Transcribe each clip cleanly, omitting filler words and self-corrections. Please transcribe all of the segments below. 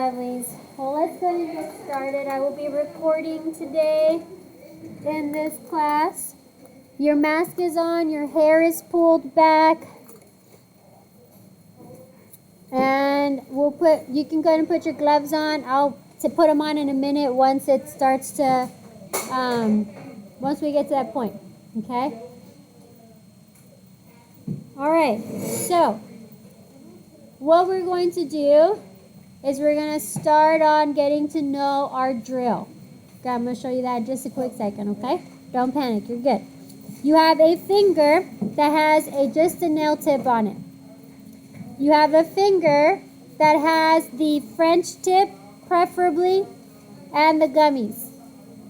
Well, let's go ahead and get started. I will be recording today in this class. Your mask is on, your hair is pulled back, and you can go ahead and put your gloves on. I'll put them on in a minute once it starts to, once we get to that point, okay? All right, so what we're going to do is we're going to start on getting to know our drill. Okay, I'm going to show you that in just a quick second, okay? Don't panic, you're good. You have a finger that has just a nail tip on it. You have a finger that has the French tip, preferably, and the gummies.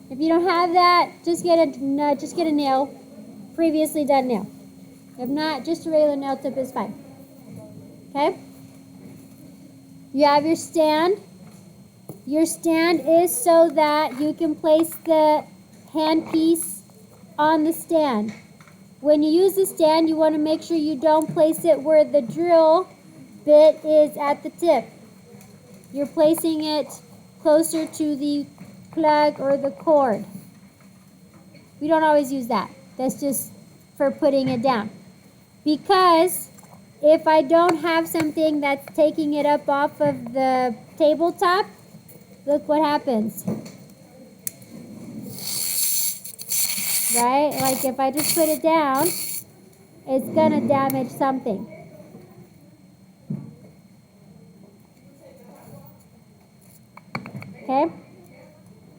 If you don't have that, just get a nail, previously done nail. If not, just a regular nail tip is fine. Okay? You have your stand. Your stand is so that you can place the handpiece on the stand. When you use the stand, you want to make sure you don't place it where the drill bit is at the tip. You're placing it closer to the plug or the cord. We don't always use that. That's just for putting it down. Because if I don't have something that's taking it up off of the tabletop, look what happens. Right? Like if I just put it down, it's going to damage something. Okay?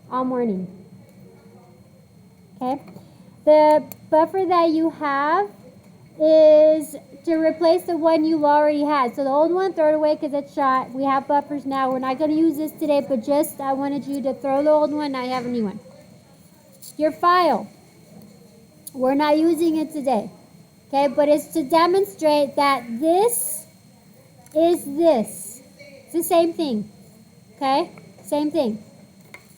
All morning. Okay? The buffer that you have is to replace the one you already had. So the old one, throw it away because it's shot. We have buffers now. We're not going to use this today, but I wanted you to throw the old one. Now you have a new one. Your file. We're not using it today. Okay, but it's to demonstrate that this is this. It's the same thing. Okay, same thing.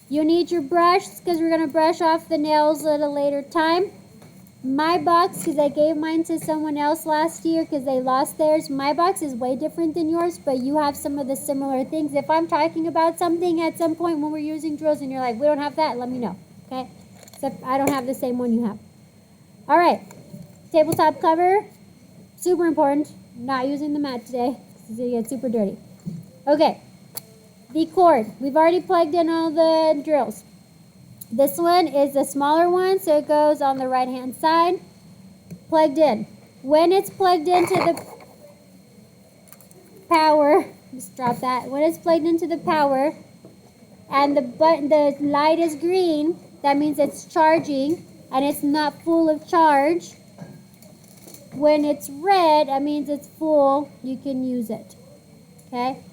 You need your brush because we're going to brush off the nails at a later time. My box, because I gave mine to someone else last year because they lost theirs. My box is way different than yours, but you have some of the similar things. If I'm talking about something at some point when we're using drills and you're like, we don't have that, let me know. Okay? Except I don't have the same one you have. All right. Tabletop cover. Super important. Not using the mat today because it gets super dirty. Okay. The cord. We've already plugged in all the drills. This one is the smaller one, so it goes on the right-hand side. Plugged in. When it's plugged into the power, just drop that. When it's plugged into the power and the light is green, that means it's charging and it's not full of charge. When it's red, that means it's full. You can use it. Okay?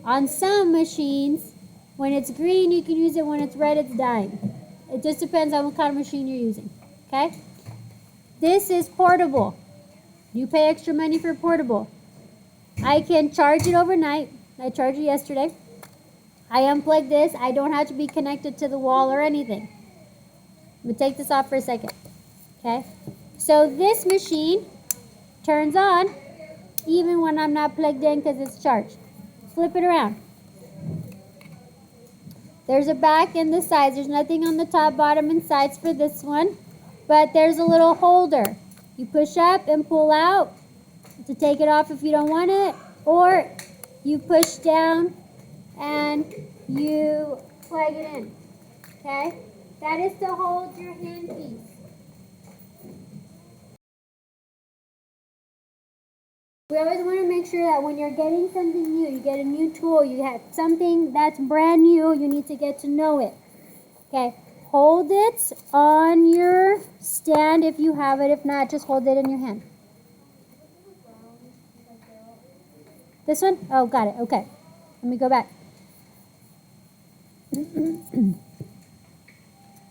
On some machines, when it's green, you can use it. When it's red, it's dying. It just depends on what kind of machine you're using. Okay? This is portable. You pay extra money for portable. I can charge it overnight. I charged it yesterday. I unplugged this. I don't have to be connected to the wall or anything. I'm going to take this off for a second. Okay? So this machine turns on even when I'm not plugged in because it's charged. Flip it around. There's a back and the sides. There's nothing on the top, bottom, and sides for this one. But there's a little holder. You push up and pull out to take it off if you don't want it. Or you push down and you plug it in. Okay? That is to hold your handpiece. We always want to make sure that when you're getting something new, you get a new tool, you have something that's brand new, you need to get to know it. Okay, hold it on your stand if you have it. If not, just hold it in your hand. This one? Oh, got it. Okay. Let me go back.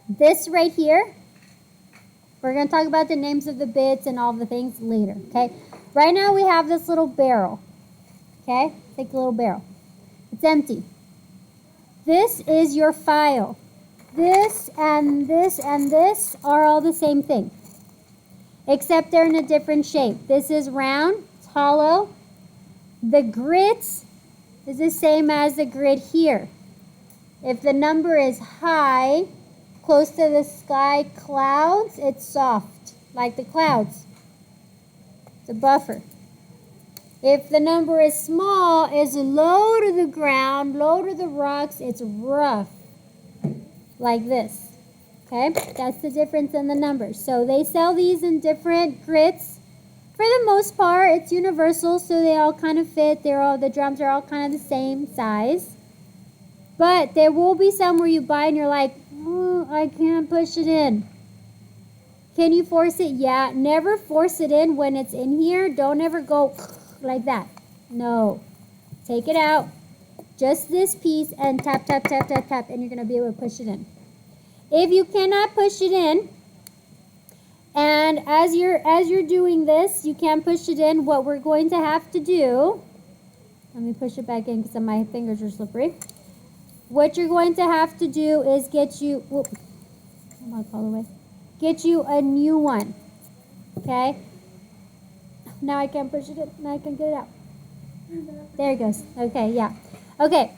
This right here, we're going to talk about the names of the bits and all the things later. Okay. Right now we have this little barrel. Okay? Take the little barrel. It's empty. This is your file. This and this and this are all the same thing. Except they're in a different shape. This is round. It's hollow. The grits is the same as the grid here. If the number is high, close to the sky clouds, it's soft, like the clouds. It's a buffer. If the number is small, is low to the ground, low to the rocks, it's rough, like this. Okay, that's the difference in the numbers. So they sell these in different grits. For the most part, it's universal, so they all kind of fit. The drums are all kind of the same size. But there will be some where you buy and you're like, oh, I can't push it in. Can you force it? Yeah. Never force it in when it's in here. Don't ever go like that. No. Take it out. Just this piece and tap, tap, tap, tap, tap, and you're going to be able to push it in. If you cannot push it in, and as you're doing this, you can't push it in, what we're going to have to do, let me push it back in because my fingers are slippery. What you're going to have to do is get you, whoop, I'm not all the way, get you a new one, okay? Now I can't push it in, now I can get it out. There it goes, okay, yeah. Okay,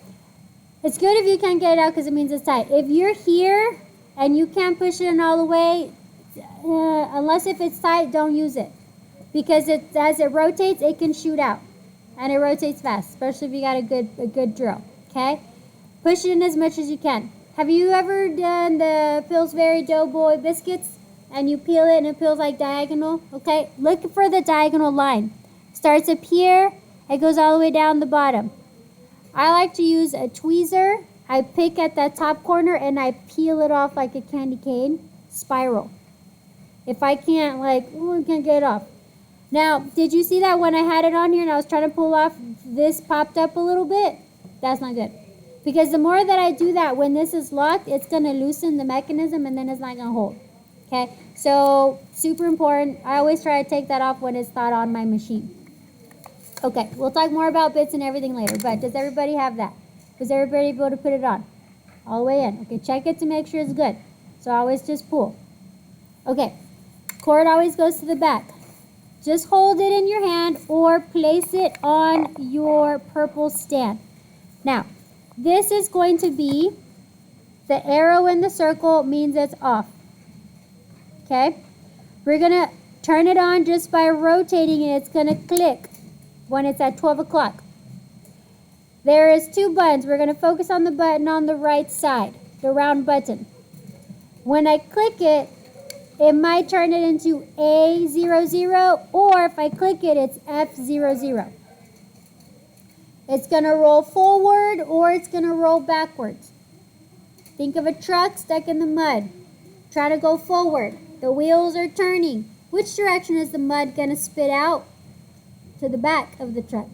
it's good if you can't get it out because it means it's tight. If you're here and you can't push it in all the way, unless if it's tight, don't use it. Because as it rotates, it can shoot out. And it rotates fast, especially if you got a good drill, okay? Push it in as much as you can. Have you ever done the Pillsbury Doughboy biscuits and you peel it and it peels like diagonal? Okay, look for the diagonal line. Starts up here, it goes all the way down the bottom. I like to use a tweezer. I pick at that top corner and I peel it off like a candy cane, spiral. If I can't, I can't get it off. Now, did you see that when I had it on here and I was trying to pull off, this popped up a little bit? That's not good. Because the more that I do that, when this is locked, it's going to loosen the mechanism and then it's not going to hold. Okay? So, super important. I always try to take that off when it's not on my machine. Okay, we'll talk more about bits and everything later, but does everybody have that? Was everybody able to put it on? All the way in. Okay, check it to make sure it's good. So, always just pull. Okay, cord always goes to the back. Just hold it in your hand or place it on your purple stand. Now, this is going to be, the arrow in the circle means it's off. Okay? We're going to turn it on just by rotating it. It's going to click when it's at 12 o'clock. There is two buttons. We're going to focus on the button on the right side, the round button. When I click it, it might turn it into A00, or if I click it, it's F00. It's going to roll forward or it's going to roll backwards. Think of a truck stuck in the mud. Try to go forward. The wheels are turning. Which direction is the mud going to spit out? To the back of the truck.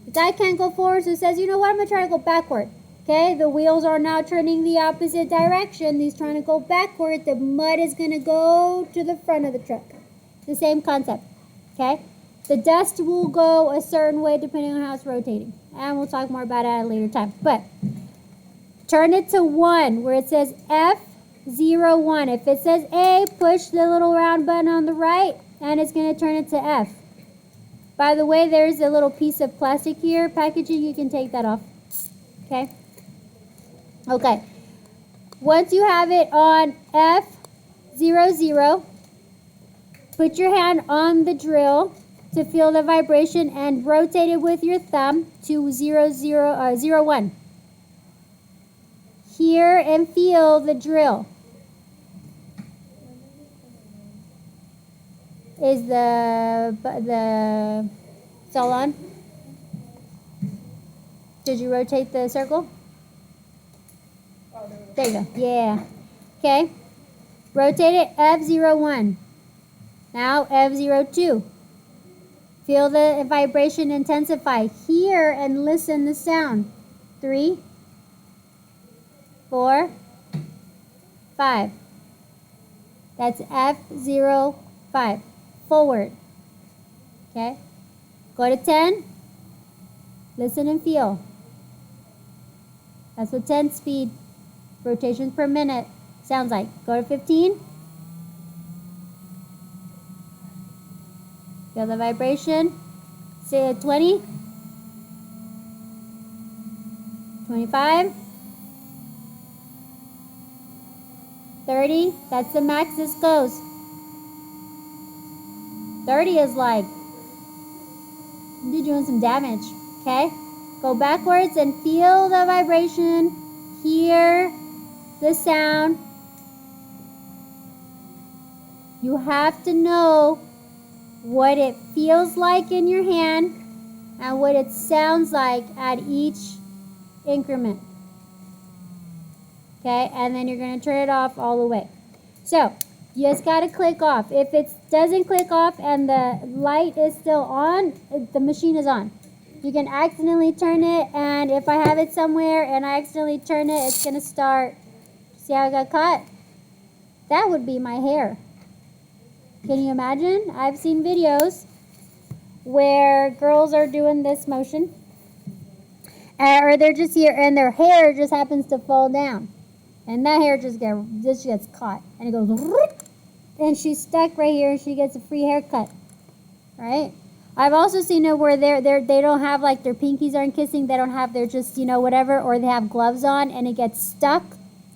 The guy can't go forward, so he says, you know what, I'm going to try to go backward. Okay, the wheels are now turning the opposite direction. He's trying to go backward. The mud is going to go to the front of the truck. The same concept. Okay, the dust will go a certain way depending on how it's rotating. And we'll talk more about it at a later time. But turn it to 1 where it says F01. If it says A, push the little round button on the right and it's going to turn it to F. By the way, there's a little piece of plastic here, packaging. You can take that off. Okay. Okay. Once you have it on F00, put your hand on the drill to feel the vibration and rotate it with your thumb to 01. Hear and feel the drill. Is the cell on? Did you rotate the circle? There you go. Yeah. Okay. Rotate it F01. Now F02. Feel the vibration intensify. Hear and listen the sound. 3, 4, 5. That's F05. Forward. Okay. Go to 10. Listen and feel. That's what 10 speed rotations per minute sounds like. Go to 15. Feel the vibration. Say 20. 25, 30, that's the max this goes. 30 is like, you're doing some damage, okay? Go backwards and feel the vibration, hear the sound. You have to know what it feels like in your hand and what it sounds like at each increment. Okay, and then you're going to turn it off all the way. So, you just got to click off. If it doesn't click off and the light is still on, the machine is on. You can accidentally turn it, and if I have it somewhere and I accidentally turn it, it's going to start. See how I got caught? That would be my hair. Can you imagine? I've seen videos where girls are doing this motion, or they're just here and their hair just happens to fall down, and that hair just gets caught, and it goes, and she's stuck right here, and she gets a free haircut, right? I've also seen it where they don't have, like, their pinkies aren't kissing, they don't have, they're just, you know, whatever, or they have gloves on and it gets stuck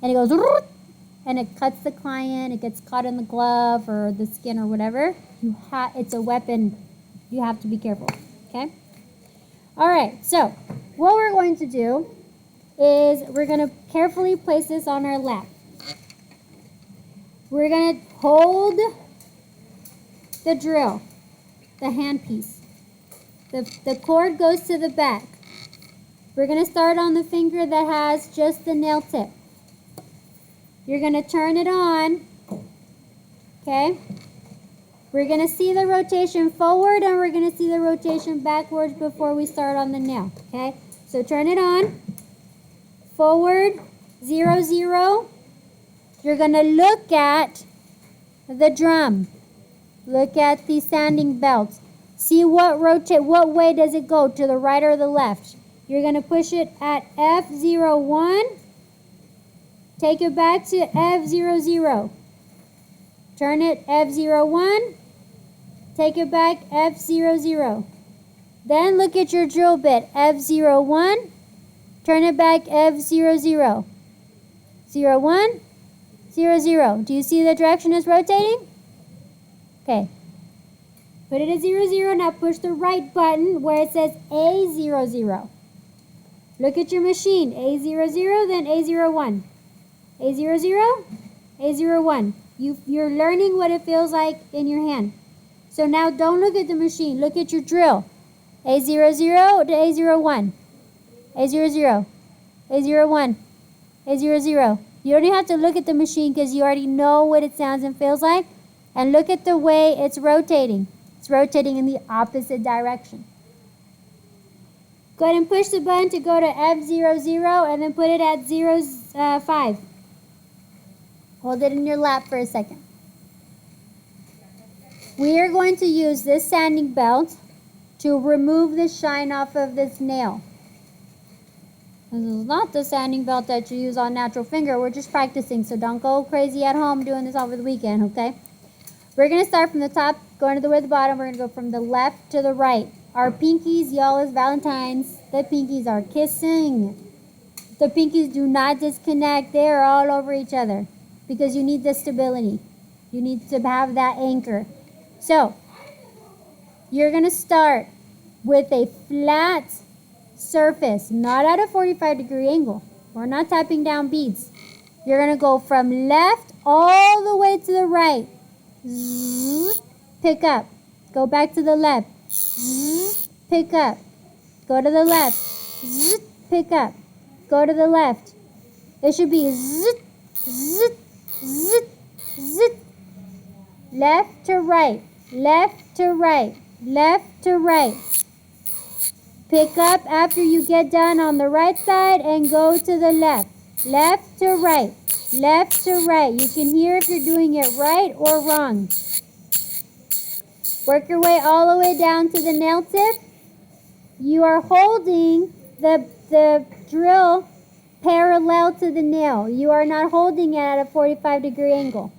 and it goes and it cuts the client, it gets caught in the glove or the skin or whatever. It's a weapon. You have to be careful, okay? All right, so what we're going to do is we're going to carefully place this on our lap. We're going to hold the drill, the handpiece. The cord goes to the back. We're going to start on the finger that has just the nail tip. You're going to turn it on, okay? We're going to see the rotation forward and we're going to see the rotation backwards before we start on the nail, okay? So turn it on, forward, 0, 0. You're going to look at the drum. Look at the sanding belt. See what way does it go, to the right or the left. You're going to push it at F01. Take it back to F00. Turn it F01. Take it back F00. Then look at your drill bit, F01. Turn it back F00. 01, 00. Do you see the direction it's rotating? Okay. Put it at 00. Now push the right button where it says A00. Look at your machine. A00, then A01. A00, A01. You're learning what it feels like in your hand. So now don't look at the machine. Look at your drill. A00 to A01. A00. A01. A00. You don't even have to look at the machine because you already know what it sounds and feels like. And look at the way it's rotating. It's rotating in the opposite direction. Go ahead and push the button to go to F00 and then put it at 5. Hold it in your lap for a second. We are going to use this sanding belt to remove the shine off of this nail. This is not the sanding belt that you use on natural finger. We're just practicing, so don't go crazy at home doing this over the weekend, okay? We're going to start from the top, going to the way the bottom. We're going to go from the left to the right. Our pinkies, y'all, is Valentine's. The pinkies are kissing. The pinkies do not disconnect. They're all over each other because you need the stability. You need to have that anchor. So, you're going to start with a flat surface, not at a 45-degree angle. We're not tapping down beads. You're going to go from left all the way to the right. Zzz, pick up. Go back to the left. Zzz, pick up. Go to the left. Zzz, pick up. Go to the left. It should be zit, zit, zit, zit. Left to right. Left to right. Left to right. Pick up after you get done on the right side and go to the left. Left to right. Left to right. You can hear if you're doing it right or wrong. Work your way all the way down to the nail tip. You are holding the drill parallel to the nail. You are not holding it at a 45-degree angle.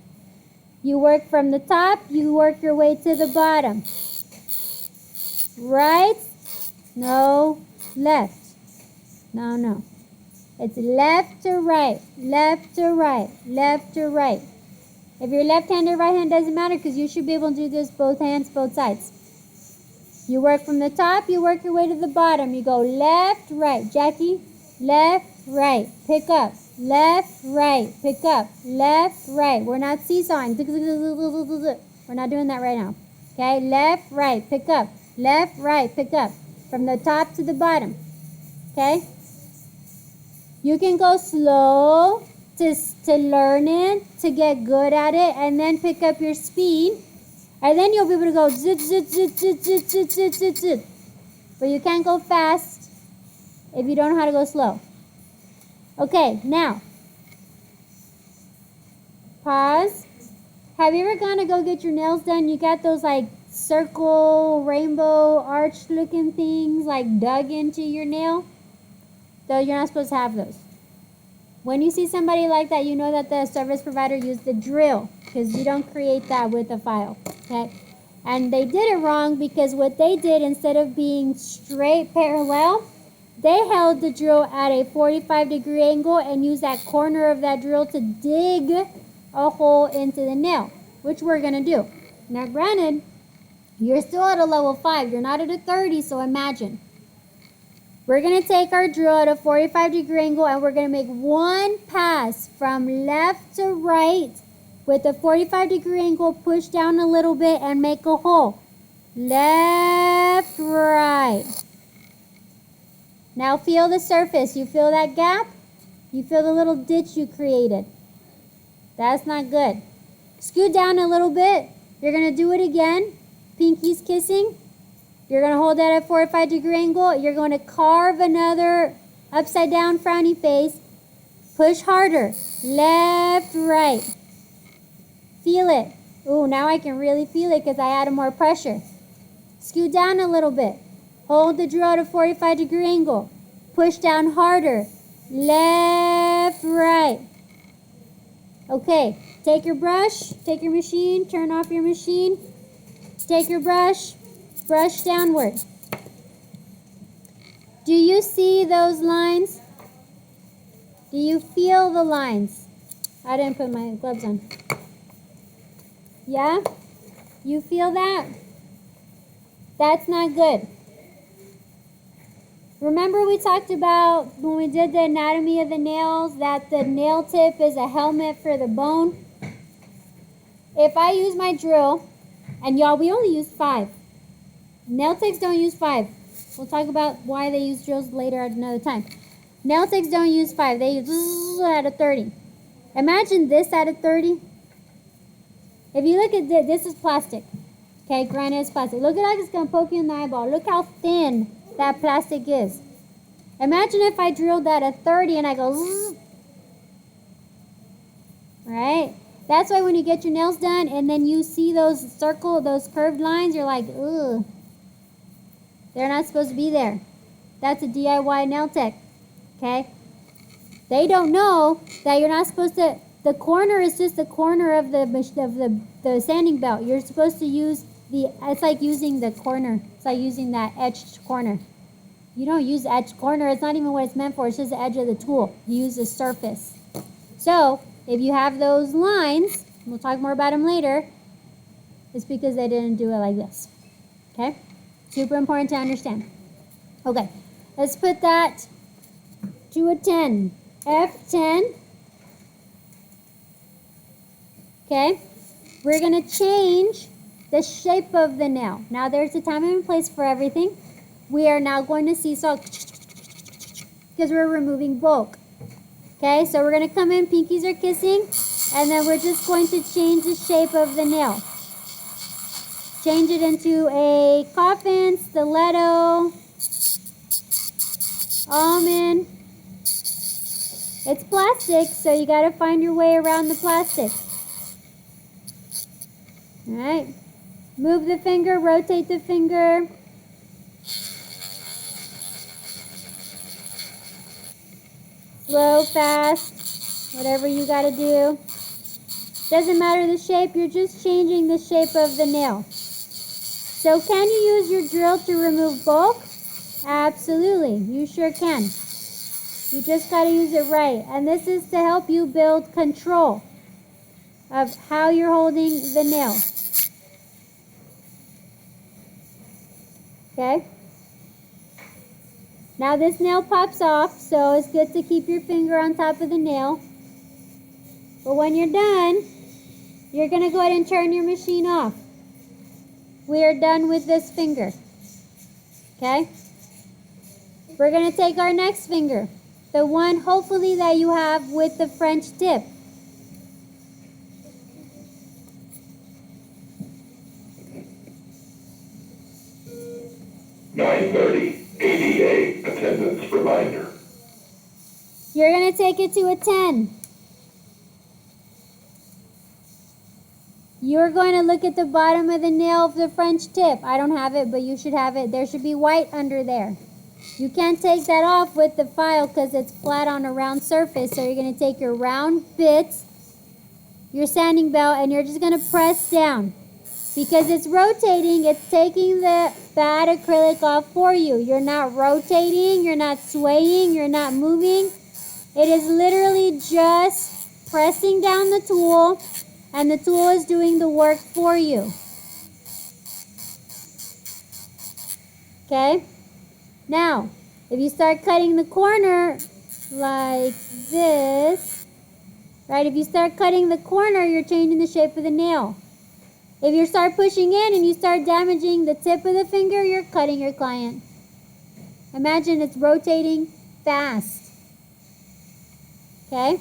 You work from the top. You work your way to the bottom. Right. No. Left. No. It's left to right, left to right, left to right. If you're left-handed, right hand, doesn't matter because you should be able to do this both hands, both sides. You work from the top, you work your way to the bottom. You go left, right. Jackie, left, right. Pick up. Left, right. Pick up. Left, right. We're not seesawing. We're not doing that right now. Okay, left, right. Pick up. Left, right. Pick up. From the top to the bottom. Okay? You can go slow to learn it, to get good at it, and then pick up your speed. And then you'll be able to go zit, zit, zit, zit, zit, zit, zit, zit, zit. But you can't go fast if you don't know how to go slow. Okay, now. Pause. Have you ever gone to go get your nails done? You got those like circle, rainbow, arch looking things like dug into your nail? Though you're not supposed to have those. When you see somebody like that, you know that the service provider used the drill because you don't create that with a file, okay? And they did it wrong because what they did, instead of being straight parallel, they held the drill at a 45-degree angle and used that corner of that drill to dig a hole into the nail, which we're going to do. Now, granted, you're still at a level 5. You're not at a 30, so imagine. We're going to take our drill at a 45-degree angle and we're going to make one pass from left to right with a 45-degree angle, push down a little bit and make a hole. Left, right. Now feel the surface. You feel that gap? You feel the little ditch you created. That's not good. Scoot down a little bit. You're going to do it again. Pinkies kissing. You're going to hold that at 45-degree angle. You're going to carve another upside down frowny face. Push harder. Left, right. Feel it. Ooh, now I can really feel it because I added more pressure. Scoot down a little bit. Hold the drill at a 45-degree angle. Push down harder. Left, right. Okay, take your brush, take your machine, turn off your machine. Take your brush, brush downward. Do you see those lines? Do you feel the lines? I didn't put my gloves on. Yeah? You feel that? That's not good. Remember we talked about when we did the anatomy of the nails that the nail tip is a helmet for the bone? If I use my drill, and y'all, we only use 5. Nail techs don't use 5. We'll talk about why they use drills later at another time. Nail techs don't use 5. They use at a 30. Imagine this at a 30. If you look at this is plastic. Okay, granted it's plastic. Look at how it's going to poke you in the eyeball. Look how thin that plastic is. Imagine if I drilled that at 30 and I go zzz. Right? That's why when you get your nails done and then you see those those curved lines, you're like, ugh. They're not supposed to be there. That's a DIY nail tech. Okay? They don't know that you're not supposed to. The corner is just the corner of the sanding belt. You're supposed to use it's like using the corner. It's like using that edged corner. You don't use the edged corner. It's not even what it's meant for. It's just the edge of the tool. You use the surface. So, if you have those lines, we'll talk more about them later, it's because they didn't do it like this. Okay? Super important to understand. Okay, let's put that to a 10. F10. Okay? We're going to change the shape of the nail. Now, there's a time and place for everything. We are now going to seesaw because we're removing bulk. Okay, so we're going to come in, pinkies are kissing, and then we're just going to change the shape of the nail. Change it into a coffin, stiletto, almond. It's plastic, so you got to find your way around the plastic. All right, move the finger, rotate the finger. Slow, fast, whatever you got to do. Doesn't matter the shape, you're just changing the shape of the nail. So can you use your drill to remove bulk? Absolutely, you sure can. You just got to use it right. And this is to help you build control of how you're holding the nail. Okay? Now this nail pops off, so it's good to keep your finger on top of the nail. But when you're done, you're going to go ahead and turn your machine off. We are done with this finger. Okay? We're going to take our next finger. The one, hopefully, that you have with the French tip. (9:30) ADA attendance reminder. You're going to take it to a 10. You're going to look at the bottom of the nail of the French tip. I don't have it, but you should have it. There should be white under there. You can't take that off with the file because it's flat on a round surface. So you're going to take your round bit, your sanding belt, and you're just going to press down. Because it's rotating, it's taking the bad acrylic off for you. You're not rotating, you're not swaying, you're not moving. It is literally just pressing down the tool, and the tool is doing the work for you. Okay? Now, if you start cutting the corner like this, right? If you start cutting the corner, you're changing the shape of the nail. If you start pushing in and you start damaging the tip of the finger, you're cutting your client. Imagine it's rotating fast. Okay?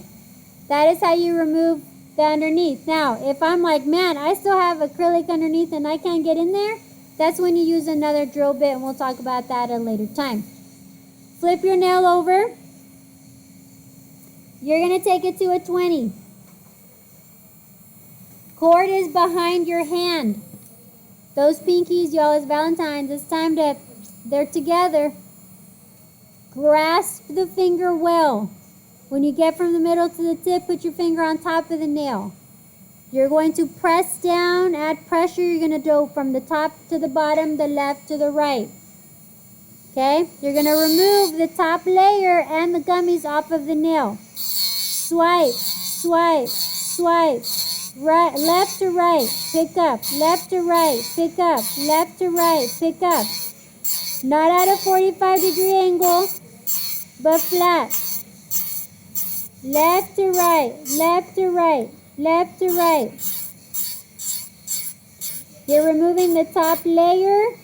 That is how you remove the underneath. Now, if I'm like, man, I still have acrylic underneath and I can't get in there, that's when you use another drill bit, and we'll talk about that at a later time. Flip your nail over. You're going to take it to a 20. Cord is behind your hand. Those pinkies, y'all, is Valentine's. It's time to, they're together. Grasp the finger well. When you get from the middle to the tip, put your finger on top of the nail. You're going to press down, add pressure. You're going to go from the top to the bottom, the left to the right. Okay? You're going to remove the top layer and the gummies off of the nail. Swipe, swipe, swipe. Right, left to right, pick up, left to right, pick up, left to right, pick up. Not at a 45-degree angle, but flat. Left to right, left to right, left to right. You're removing the top layer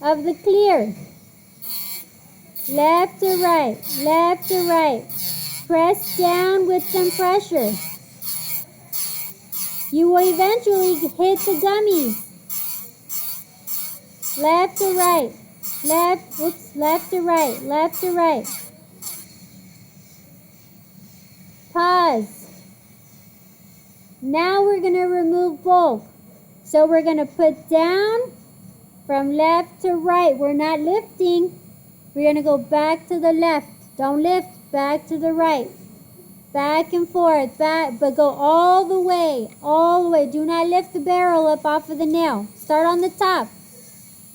of the clear. Left to right, left to right. Press down with some pressure. You will eventually hit the gummies. Left to right. Left to right. Left to right. Pause. Now we're going to remove both. So we're going to put down from left to right. We're not lifting. We're going to go back to the left. Don't lift. Back to the right. Back and forth, back, but go all the way, all the way. Do not lift the barrel up off of the nail. Start on the top.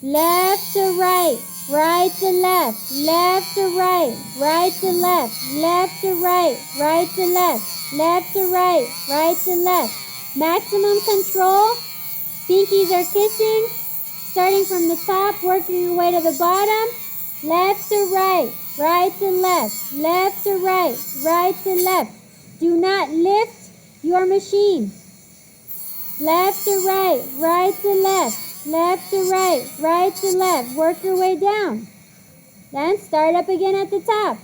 Left to right, right to left, left to right, right to left, left to right, right to left, left to right, right to left. Maximum control. Pinkies are kissing. Starting from the top, working your way to the bottom. Left to right. Right to left, left to right, right to left. Do not lift your machine. Left to right, right to left, left to right, right to left. Work your way down. Then start up again at the top.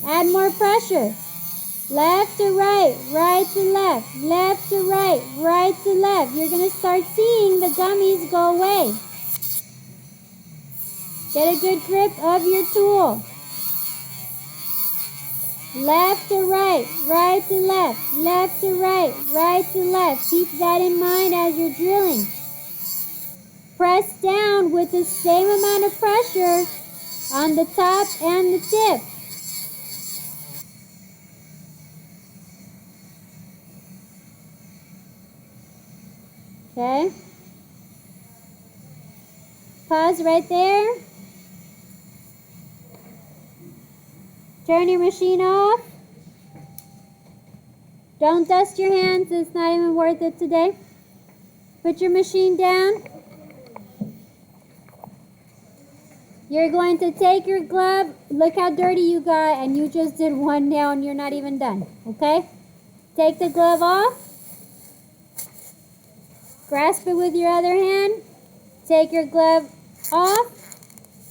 Add more pressure. Left to right, right to left, left to right, right to left. You're going to start seeing the gummies go away. Get a good grip of your tool. Left to right, right to left, left to right, right to left. Keep that in mind as you're drilling. Press down with the same amount of pressure on the top and the tip. Okay. Pause right there. Turn your machine off. Don't dust your hands. It's not even worth it today. Put your machine down. You're going to take your glove. Look how dirty you got, and you just did one nail and you're not even done. Okay? Take the glove off. Grasp it with your other hand. Take your glove off.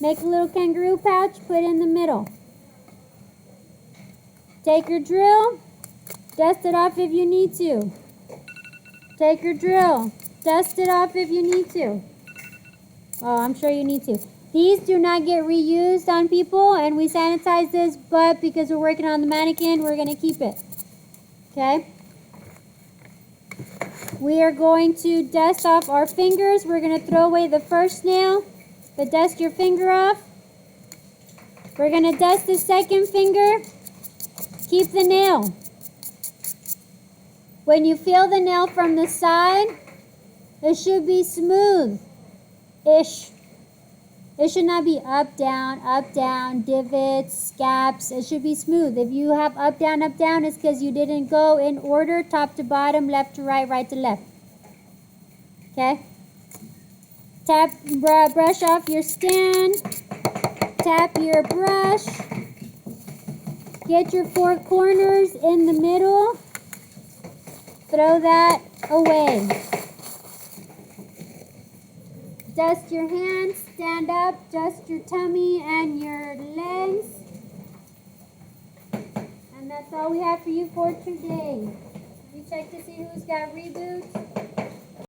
Make a little kangaroo pouch. Put in the middle. Take your drill. Dust it off if you need to. Take your drill. Dust it off if you need to. Oh, I'm sure you need to. These do not get reused on people, and we sanitize this, but because we're working on the mannequin, we're going to keep it. Okay? We are going to dust off our fingers. We're going to throw away the first nail, but dust your finger off. We're going to dust the second finger. Keep the nail. When you feel the nail from the side, it should be smooth-ish. It should not be up, down, divots, gaps. It should be smooth. If you have up, down, it's because you didn't go in order, top to bottom, left to right, right to left. Okay? Tap, brush off your stand. Tap your brush. Get your four corners in the middle. Throw that away. Dust your hands, stand up, dust your tummy and your legs. And that's all we have for you for today. We check to see who's got reboots.